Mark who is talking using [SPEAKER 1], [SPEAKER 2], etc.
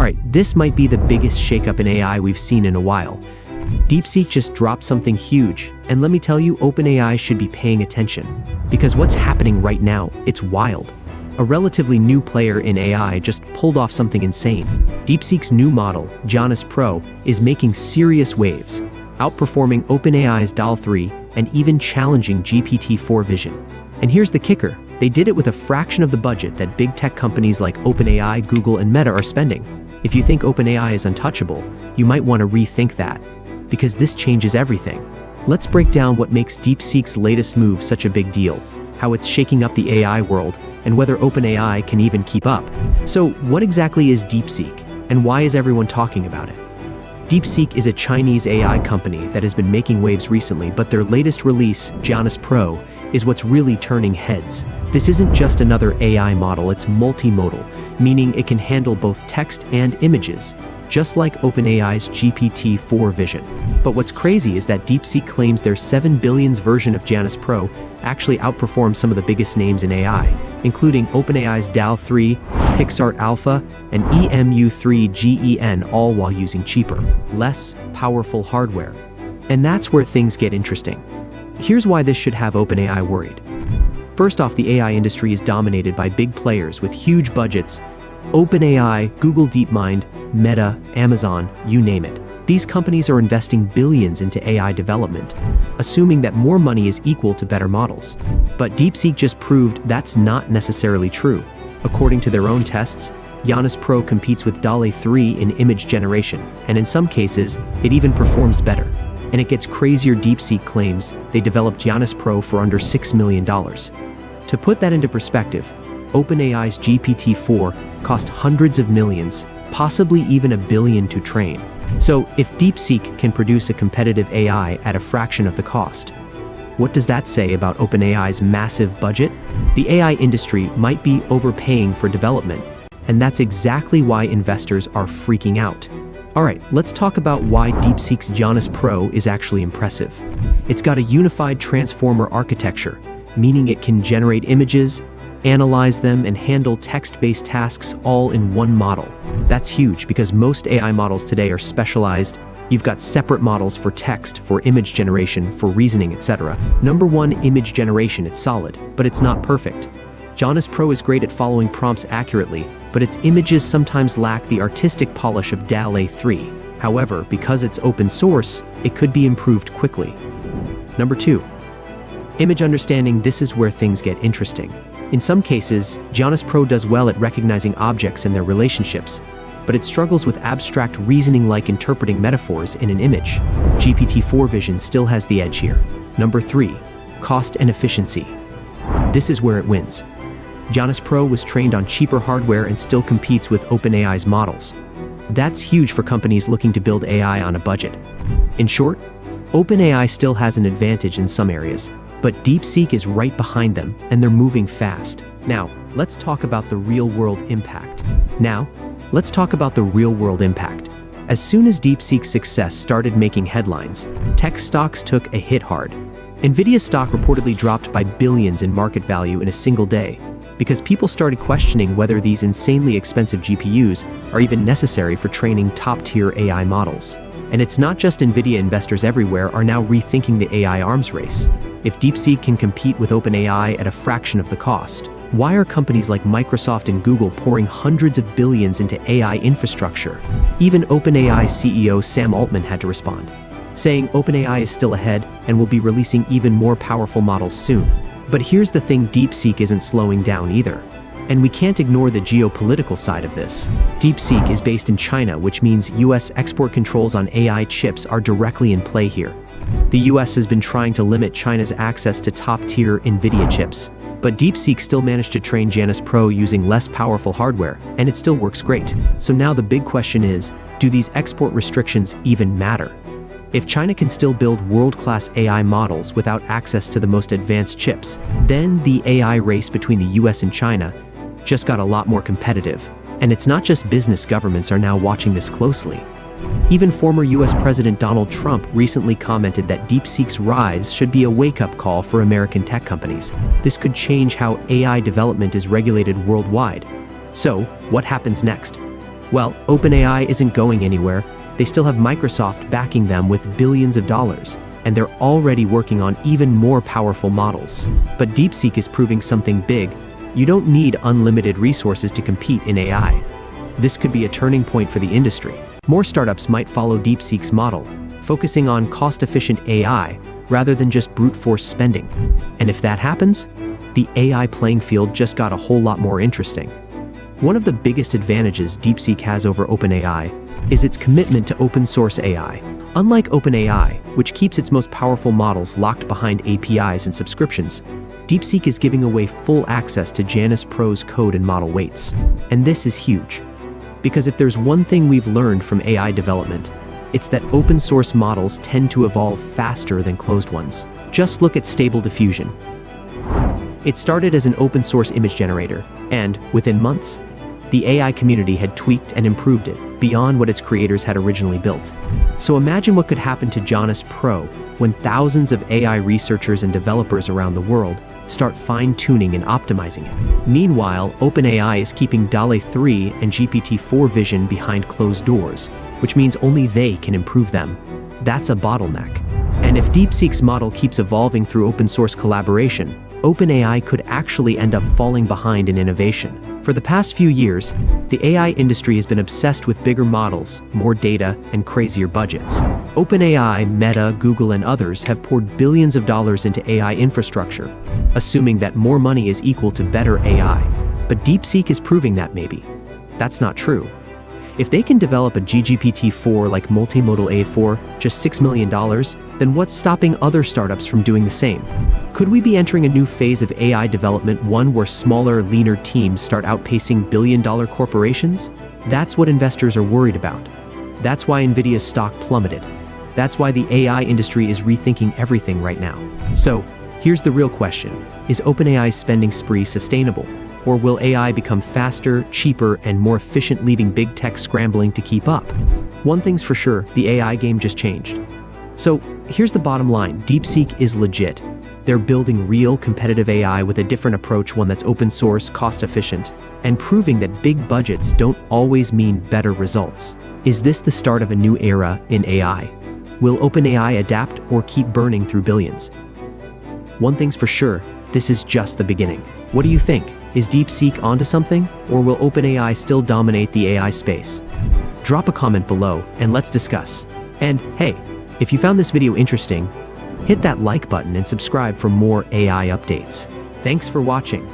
[SPEAKER 1] Alright, this might be the biggest shakeup in AI we've seen in a while. DeepSeek just dropped something huge, and let me tell you, OpenAI should be paying attention. Because what's happening right now, it's wild. A relatively new player in AI just pulled off something insane. DeepSeek's new model, Janus Pro, is making serious waves, outperforming OpenAI's DALL-3 and even challenging GPT-4 vision. And here's the kicker, they did it with a fraction of the budget that big tech companies like OpenAI, Google, and Meta are spending. If you think OpenAI is untouchable, you might want to rethink that, because this changes everything. Let's break down what makes DeepSeek's latest move such a big deal, how it's shaking up the AI world, and whether OpenAI can even keep up. So, what exactly is DeepSeek, and why is everyone talking about it? DeepSeek is a Chinese AI company that has been making waves recently, but their latest release, Janus Pro, is what's really turning heads. This isn't just another AI model, it's multimodal, meaning it can handle both text and images, just like OpenAI's GPT-4 vision. But what's crazy is that DeepSeek claims their 7 billionth version of Janus Pro actually outperforms some of the biggest names in AI, including OpenAI's DALL-3, Pixart Alpha, and EMU3-GEN, all while using cheaper, less powerful hardware. And that's where things get interesting. Here's why this should have OpenAI worried. First off, the AI industry is dominated by big players with huge budgets. OpenAI, Google DeepMind, Meta, Amazon, you name it. These companies are investing billions into AI development, assuming that more money is equal to better models. But DeepSeek just proved that's not necessarily true. According to their own tests, Janus Pro competes with DALL-3 in image generation, and in some cases, it even performs better. And it gets crazier. DeepSeek claims they developed Janus Pro for under $6 million. To put that into perspective, OpenAI's GPT-4 cost hundreds of millions, possibly even $1 billion to train. So if DeepSeek can produce a competitive AI at a fraction of the cost, what does that say about OpenAI's massive budget? The AI industry might be overpaying for development, and that's exactly why investors are freaking out. Alright, let's talk about why DeepSeek's Janus Pro is actually impressive. It's got a unified transformer architecture, meaning it can generate images, analyze them, and handle text-based tasks all in one model. That's huge because most AI models today are specialized. You've got separate models for text, for image generation, for reasoning, etc. Number one, image generation, it's solid, but it's not perfect. Janus Pro is great at following prompts accurately, but its images sometimes lack the artistic polish of DALL-3. However, because it's open source, it could be improved quickly. Number two, image understanding. This is where things get interesting. In some cases, Janus Pro does well at recognizing objects and their relationships, but it struggles with abstract reasoning like interpreting metaphors in an image. GPT-4 vision still has the edge here. Number three, cost and efficiency. This is where it wins. Janus Pro was trained on cheaper hardware and still competes with OpenAI's models. That's huge for companies looking to build AI on a budget. In short, OpenAI still has an advantage in some areas, but DeepSeek is right behind them, and they're moving fast. Now, let's talk about the real-world impact. As soon as DeepSeek's success started making headlines, tech stocks took a hit hard. Nvidia's stock reportedly dropped by billions in market value in a single day, because people started questioning whether these insanely expensive GPUs are even necessary for training top-tier AI models. And it's not just Nvidia. Investors everywhere are now rethinking the AI arms race. If DeepSeek can compete with OpenAI at a fraction of the cost, why are companies like Microsoft and Google pouring hundreds of billions into AI infrastructure? Even OpenAI CEO Sam Altman had to respond, saying OpenAI is still ahead and will be releasing even more powerful models soon. But here's the thing, DeepSeek isn't slowing down either. And we can't ignore the geopolitical side of this. DeepSeek is based in China, which means US export controls on AI chips are directly in play here. The US has been trying to limit China's access to top-tier Nvidia chips, but DeepSeek still managed to train Janus Pro using less powerful hardware, and it still works great. So now the big question is, do these export restrictions even matter? If China can still build world-class AI models without access to the most advanced chips, then the AI race between the US and China just got a lot more competitive. And it's not just business. Governments are now watching this closely. Even former US President Donald Trump recently commented that DeepSeek's rise should be a wake-up call for American tech companies. This could change how AI development is regulated worldwide. So, what happens next? Well, OpenAI isn't going anywhere. They still have Microsoft backing them with billions of dollars, and they're already working on even more powerful models. But DeepSeek is proving something big. You don't need unlimited resources to compete in AI. This could be a turning point for the industry. More startups might follow DeepSeek's model, focusing on cost-efficient AI rather than just brute force spending. And if that happens, the AI playing field just got a whole lot more interesting. One of the biggest advantages DeepSeek has over OpenAI is its commitment to open source AI. Unlike OpenAI, which keeps its most powerful models locked behind APIs and subscriptions, DeepSeek is giving away full access to Janus Pro's code and model weights. And this is huge. Because if there's one thing we've learned from AI development, it's that open source models tend to evolve faster than closed ones. Just look at Stable Diffusion. It started as an open source image generator, and within months, the AI community had tweaked and improved it beyond what its creators had originally built. So imagine what could happen to Janus Pro when thousands of AI researchers and developers around the world start fine-tuning and optimizing it. Meanwhile, OpenAI is keeping DALL-E 3 and GPT-4 vision behind closed doors, which means only they can improve them. That's a bottleneck. And if DeepSeek's model keeps evolving through open source collaboration, OpenAI could actually end up falling behind in innovation. For the past few years, the AI industry has been obsessed with bigger models, more data, and crazier budgets. OpenAI, Meta, Google, and others have poured billions of dollars into AI infrastructure, assuming that more money is equal to better AI. But DeepSeek is proving that maybe that's not true. If they can develop a GPT-4 like multimodal A4 just $6 million, then what's stopping other startups from doing the same? Could we be entering a new phase of AI development, one where smaller, leaner teams start outpacing billion-dollar corporations? That's what investors are worried about. That's why Nvidia's stock plummeted. That's why the AI industry is rethinking everything right now. So, here's the real question. Is OpenAI's spending spree sustainable? Or will AI become faster, cheaper, and more efficient, leaving big tech scrambling to keep up? One thing's for sure, the AI game just changed. So here's the bottom line, DeepSeek is legit. They're building real competitive AI with a different approach, one that's open source, cost efficient, and proving that big budgets don't always mean better results. Is this the start of a new era in AI? Will OpenAI adapt or keep burning through billions? One thing's for sure, this is just the beginning. What do you think? Is DeepSeek onto something, or will OpenAI still dominate the AI space? Drop a comment below and let's discuss. And hey, if you found this video interesting, hit that like button and subscribe for more AI updates. Thanks for watching.